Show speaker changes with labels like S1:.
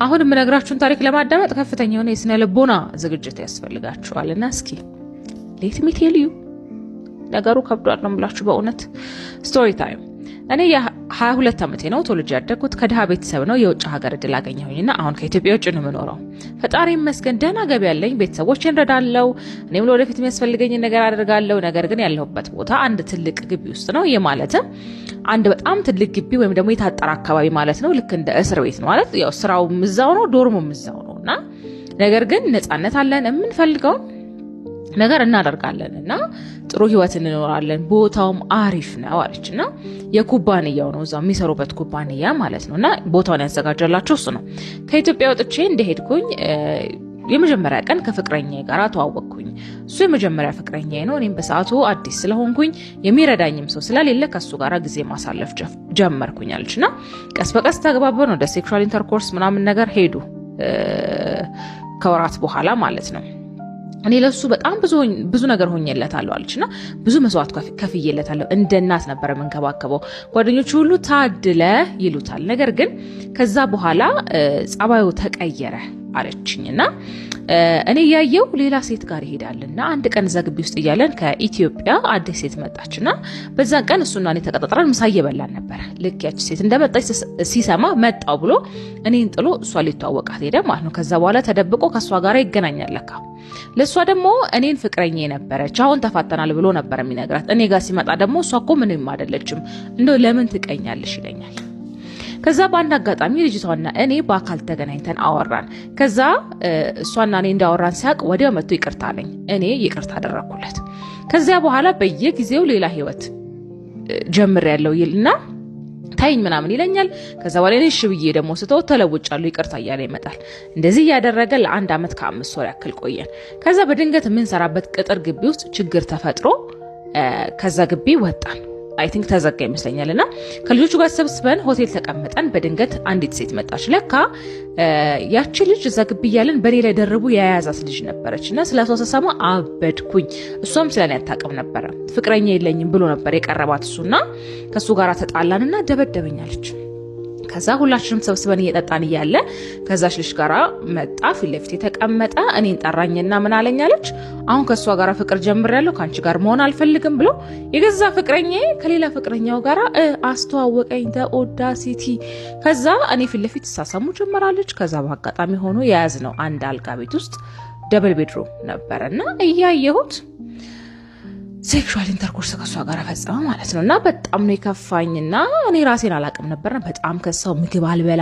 S1: አሁን የምነግራችሁን ታሪክ ለማዳመጥ ከፍተኛ የሆነ የስነ ልቦና ዝግጅት ያስፈልጋችኋልና እስኪ ሌት ሚ ቴል ዩ ነገሩ ከብዷል ነው የምላችሁ በእውነት። ስቶሪ ታይም። እኔ የ22 ዓመቴ ነው። ተወልጄ ያደግኩት ከድሃ ቤተሰብ ነው። የውጭ ሀገር እድል አገኘሁኝና አሁን ከኢትዮጵያ ውጭ ነው የምኖረው። ፈጣሪ ይመስገን ደህና ገቢ ያለኝ፣ ቤተሰቦቼን እረዳለሁ፣ እኔም ለወደፊት የሚያስፈልገኝን ነገር አደርጋለሁ። ነገር ግን ያለሁበት ቦታ አንድ ትልቅ ግቢ ውስጥ ነው። ይህ ማለትም አንድ በጣም ትልቅ ግቢ ወይም ደግሞ የታጠረ አካባቢ ማለት ነው። ልክ እንደ እስር ቤት ነው ማለት ያው ስራው ምዛው ነው፣ ዶርሙ ምዛው ነውና ነገር ግን ነፃነት አለን፣ የምንፈልገውን ነገር እናደርጋለንና ጥሩ ህይወት እንኖራለን። ቦታውም አሪፍ ነው አለችና የኩባንያው ነው እዛው የሚሰሩበት ኩባንያ ማለት ነውና ቦታውን ያዘጋጀላቸው እሱ ነው። ከኢትዮጵያ ወጥቼ እንደሄድኩኝ የመጀመሪያ ቀን ከፍቅረኛዬ ጋር ተዋወቅኩኝ። እሱ የመጀመሪያ ፍቅረኛዬ ነው። እኔም በሰዓቱ አዲስ ስለሆንኩኝ የሚረዳኝም ሰው ስለሌለ ከሱ ጋር ጊዜ ማሳለፍ ጀመርኩኝ አለችና ቀስ በቀስ ተግባባን። ወደ ሴክሹዋል ኢንተርኮርስ ምናምን ነገር ሄዱ ከወራት በኋላ ማለት ነው። እኔ ለሱ በጣም ብዙ ነገር ሆኜለታለሁ አለችና ብዙ መስዋዕት ከፍዬለታለሁ። እንደ እናት ነበር መንከባከበው። ጓደኞቹ ሁሉ ታድለ ይሉታል። ነገር ግን ከዛ በኋላ ጸባዩ ተቀየረ አለችኝና እኔ ያየው ሌላ ሴት ጋር ይሄዳልና አንድ ቀን እዛ ግቢ ውስጥ እያለን ከኢትዮጵያ አዲስ ሴት መጣችና በዛን ቀን እሱና እኔ ተቀጣጥረን ምሳ እየበላን ነበር። ልክ ያቺ ሴት እንደመጣች ሲሰማ መጣው ብሎ እኔን ጥሎ እሷ ሊተዋወቃት ሄደ ማለት ነው። ከዛ በኋላ ተደብቆ ከሷ ጋር ይገናኛል ለካ። ለሷ ደግሞ እኔን ፍቅረኛ ነበረች፣ አሁን ተፋተናል ብሎ ነበር የሚነግራት። እኔ ጋር ሲመጣ ደግሞ እሷ እኮ ምንም አይደለችም፣ እንደው ለምን ትቀኛለሽ ይለኛል። ከዛ በአንድ አጋጣሚ ልጅቷና እኔ በአካል ተገናኝተን አወራን። ከዛ እሷና እኔ እንዳወራን ሲያቅ ወዲያው መጥቶ ይቅርታ አለኝ። እኔ ይቅርታ አደረኩለት። ከዚያ በኋላ በየጊዜው ሌላ ህይወት ጀምሬያለሁ ይልና ታይኝ ምናምን ይለኛል። ከዛ በኋላ እኔ እሺ ብዬ ደግሞ ስተው ተለውጫለሁ ይቅርታ እያለ ይመጣል። እንደዚህ እያደረገ ለ1 ዓመት ከ5 ወር ያክል ቆየን። ከዛ በድንገት የምንሰራበት ቅጥር ግቢ ውስጥ ችግር ተፈጥሮ ከዛ ግቢ ወጣን። አይ ቲንክ ተዘጋ ይመስለኛልና ከልጆቹ ጋር ሰብስበን ሆቴል ተቀምጠን በድንገት አንዲት ሴት መጣች። ለካ ያቺ ልጅ እዛ ግቢ ያለን በኔ ላይ ደርቡ የያዛት ልጅ ነበረችና ስለሷ ሰማ አበድኩኝ። እሷም ስለኔ አታውቅም ነበር። ፍቅረኛ የለኝም ብሎ ነበር የቀረባት እሱና ከሱ ጋር ተጣላንና ደበደበኛለች። ከዛ ሁላችንም ሰብስበን እየጠጣን እያለ ከዛች ልጅ ጋራ መጣ፣ ፊት ለፊት ተቀመጠ። እኔን ጠራኝና ምን አለኛለች፣ አሁን ከሷ ጋራ ፍቅር ጀምሬያለሁ፣ ካንቺ ጋር መሆን አልፈልግም ብሎ የገዛ ፍቅረኛዬ ከሌላ ፍቅረኛው ጋራ አስተዋወቀኝ። ኦዳሲቲ። ከዛ እኔ ፊት ለፊት ተሳሳሙ ጀመራለች። ከዛ በአጋጣሚ ሆኖ የያዝነው አንድ አልጋ ቤት ውስጥ ደብል ቤድሩም ነበርና እያየሁት ሴክሹዋል ኢንተርኮርስ ከሷ ጋር ፈጸመ ማለት ነውና በጣም ነው የከፋኝና እኔ ራሴን አላቅም ነበርና በጣም ከሰው ምግብ አልበላ